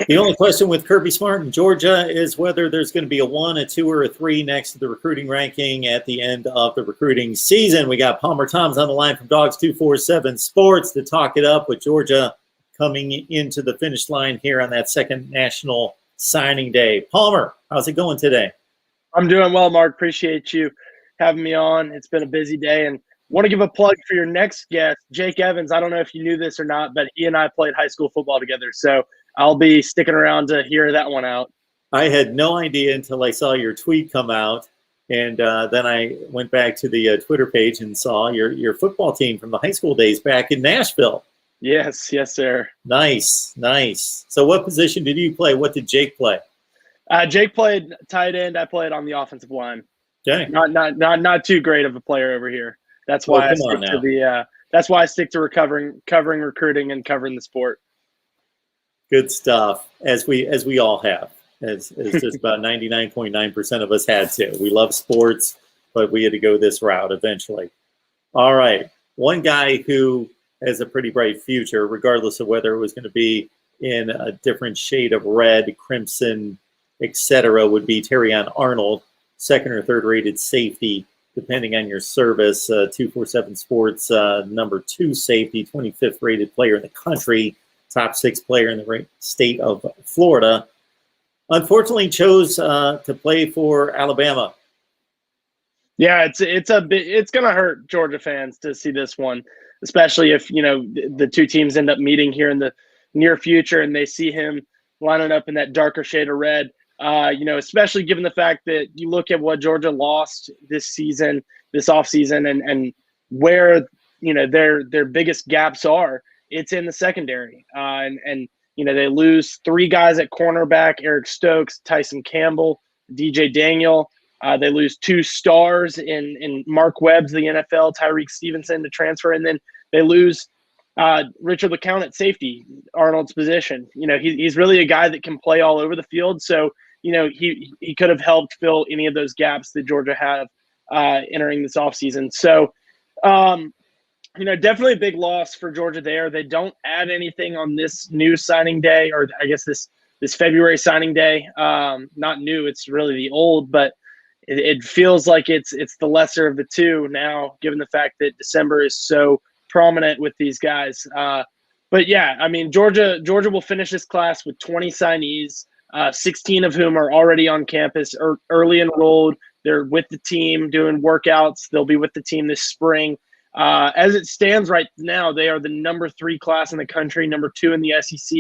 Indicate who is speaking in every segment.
Speaker 1: The only question with Kirby Smart in Georgia is whether there's going to be a 1, a 2, or a 3 next to the recruiting ranking at the end of the recruiting season. We got Palmer Thoms on the line from Dogs 247 Sports to talk it up with Georgia coming into the finish line here on that second national signing day. Palmer, how's it going today?
Speaker 2: I'm doing well, Mark. Appreciate you having me on. It's been a busy day, and want to give a plug for your next guest, Jake Evans. I don't know if you knew this or not, but he and I played high school football together, so I'll be sticking around to hear that one out.
Speaker 1: I had no idea until I saw your tweet come out, and then I went back to the Twitter page and saw your football team from the high school days back in Nashville.
Speaker 2: Yes, sir.
Speaker 1: Nice. So what position did you play? What did Jake play?
Speaker 2: Jake played tight end. I played on the offensive line.
Speaker 1: Okay.
Speaker 2: Not too great of a player over here. That's why that's why I stick to covering recruiting and covering the sport.
Speaker 1: Good stuff, as we all have, as just about 99.9% of us had to. We love sports, but we had to go this route eventually. All right, one guy who has a pretty bright future, regardless of whether it was going to be in a different shade of red, crimson, etc., would be Terrion Arnold, second or third rated safety, depending on your service. 247 Sports, number 2 safety, 25th rated player in the country, top 6 player in the state of Florida. Unfortunately, chose to play for Alabama.
Speaker 2: Yeah, it's going to hurt Georgia fans to see this one, especially if the two teams end up meeting here in the near future and they see him lining up in that darker shade of red. Especially given the fact that you look at what Georgia lost this offseason, and where their biggest gaps are. It's in the secondary, and they lose 3 guys at cornerback: Eric Stokes, Tyson Campbell, DJ Daniel. They lose 2 stars in Mark Webb's the NFL, Tyreek Stevenson to transfer, and then they lose Richard LeCount at safety, Arnold's position. He's really a guy that can play all over the field. So, he could have helped fill any of those gaps that Georgia have entering this offseason. So, definitely a big loss for Georgia there. They don't add anything on this new signing day, or I guess this February signing day. Not new, it's really the old, but it feels like it's the lesser of the two now, given the fact that December is so prominent with these guys. But yeah, I mean, Georgia will finish this class with 20 signees, 16 of whom are already on campus or early enrolled. They're with the team doing workouts. They'll be with the team this spring. As it stands right now, they are the number 3 class in the country, number 2 in the SEC,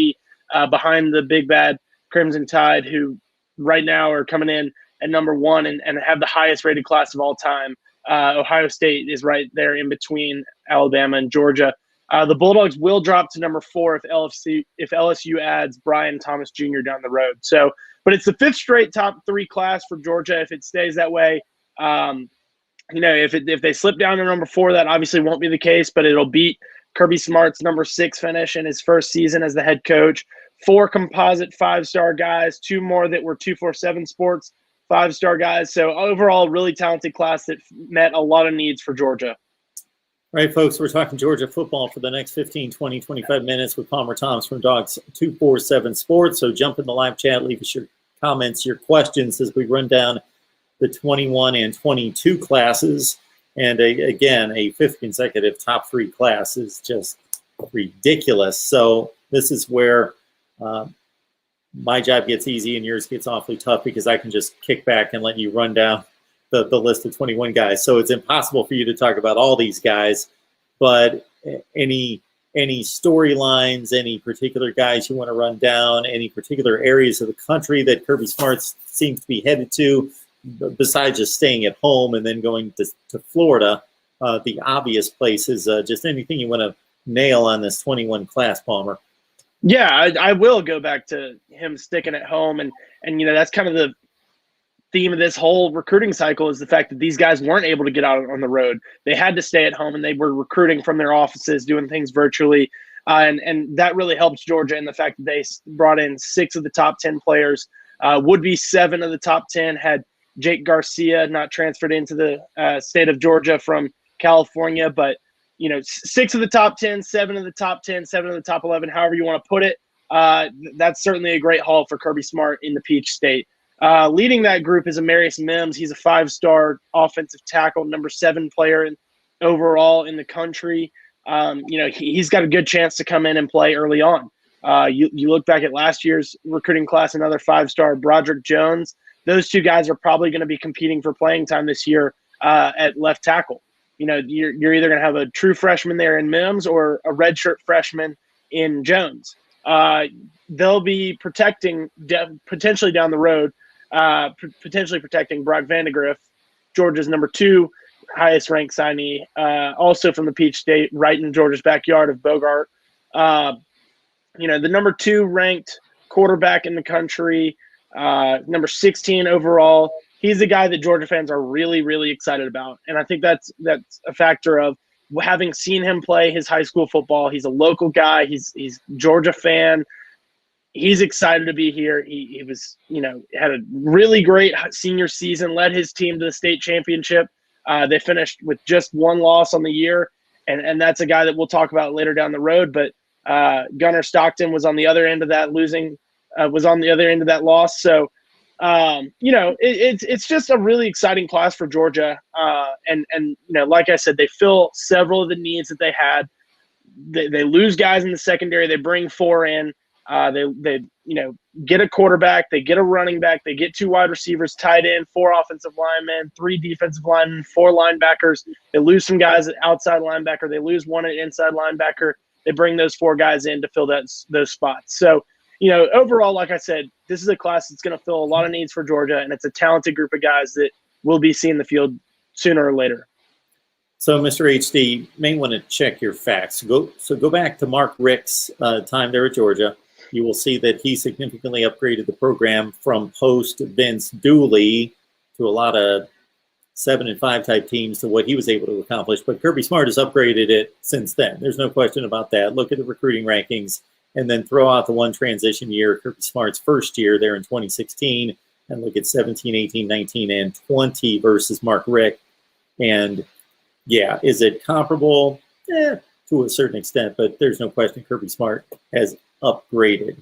Speaker 2: behind the big bad Crimson Tide, who right now are coming in at number 1 and have the highest rated class of all time. Ohio State is right there in between Alabama and Georgia. The Bulldogs will drop to number 4 if LSU adds Brian Thomas Jr. down the road. So, but it's the 5th straight top 3 class for Georgia if it stays that way. If they slip down to number 4, that obviously won't be the case, but it'll beat Kirby Smart's number 6 finish in his first season as the head coach. 4 composite 5-star guys, 2 more that were 247 Sports 5-star guys. So overall, really talented class that met a lot of needs for Georgia.
Speaker 1: All right, folks, we're talking Georgia football for the next 15, 20, 25 minutes with Palmer Thoms from Dogs 247 Sports. So jump in the live chat, leave us your comments, your questions as we run down the 21 and 22 classes. And again, a 5th consecutive top 3 class is just ridiculous. So this is where my job gets easy and yours gets awfully tough, because I can just kick back and let you run down the list of 21 guys. So it's impossible for you to talk about all these guys, but any storylines, any particular guys you want to run down, any particular areas of the country that Kirby Smart seems to be headed to, besides just staying at home and then going to Florida, the obvious places, just anything you want to nail on this 21 class, Palmer.
Speaker 2: Yeah, I will go back to him sticking at home. And that's kind of the theme of this whole recruiting cycle, is the fact that these guys weren't able to get out on the road. They had to stay at home, and they were recruiting from their offices, doing things virtually. And that really helped Georgia in the fact that they brought in 6 of the top 10 players. Would be 7 of the top 10 had Jake Garcia not transferred into the state of Georgia from California, but 6 of the top 10, 7 of the top 10, 7 of the top 11, however you want to put it. That's certainly a great haul for Kirby Smart in the Peach State. Leading that group is Amarius Mims. He's a 5-star offensive tackle, number 7 player overall in the country. He's got a good chance to come in and play early on. You look back at last year's recruiting class, another 5-star, Broderick Jones. Those two guys are probably going to be competing for playing time this year at left tackle. You're either going to have a true freshman there in Mims or a redshirt freshman in Jones. They'll be protecting potentially down the road, potentially protecting Brock Vandegrift, Georgia's number 2 highest ranked signee, also from the Peach State, right in Georgia's backyard of Bogart. The number 2 ranked quarterback in the country, number 16 overall. He's a guy that Georgia fans are really, really excited about. And I think that's a factor of having seen him play his high school football. He's a local guy. He's Georgia fan. He's excited to be here. He was, had a really great senior season, led his team to the state championship. They finished with just 1 loss on the year. And that's a guy that we'll talk about later down the road. But Gunnar Stockton was on the other end of that loss. So, it's just a really exciting class for Georgia. And like I said, they fill several of the needs that they had. They lose guys in the secondary. They bring 4 in. They get a quarterback. They get a running back. They get 2 wide receivers, tight end, 4 offensive linemen, 3 defensive linemen, 4 linebackers. They lose some guys at outside linebacker. They lose 1 at inside linebacker. They bring those 4 guys in to fill those spots. So, overall, like I said, this is a class that's going to fill a lot of needs for Georgia, and it's a talented group of guys that will be seeing the field sooner or later.
Speaker 1: So, Mr. HD, you may want to check your facts. Go back to Mark Richt's time there at Georgia. You will see that he significantly upgraded the program from post Vince Dooley to a lot of 7 and 5 type teams to what he was able to accomplish. But Kirby Smart has upgraded it since then. There's no question about that. Look at the recruiting rankings and then throw out the one transition year, Kirby Smart's first year there in 2016, and look at 17, 18, 19, and 20 versus Mark Richt. And yeah, is it comparable? To a certain extent, but there's no question Kirby Smart has upgraded.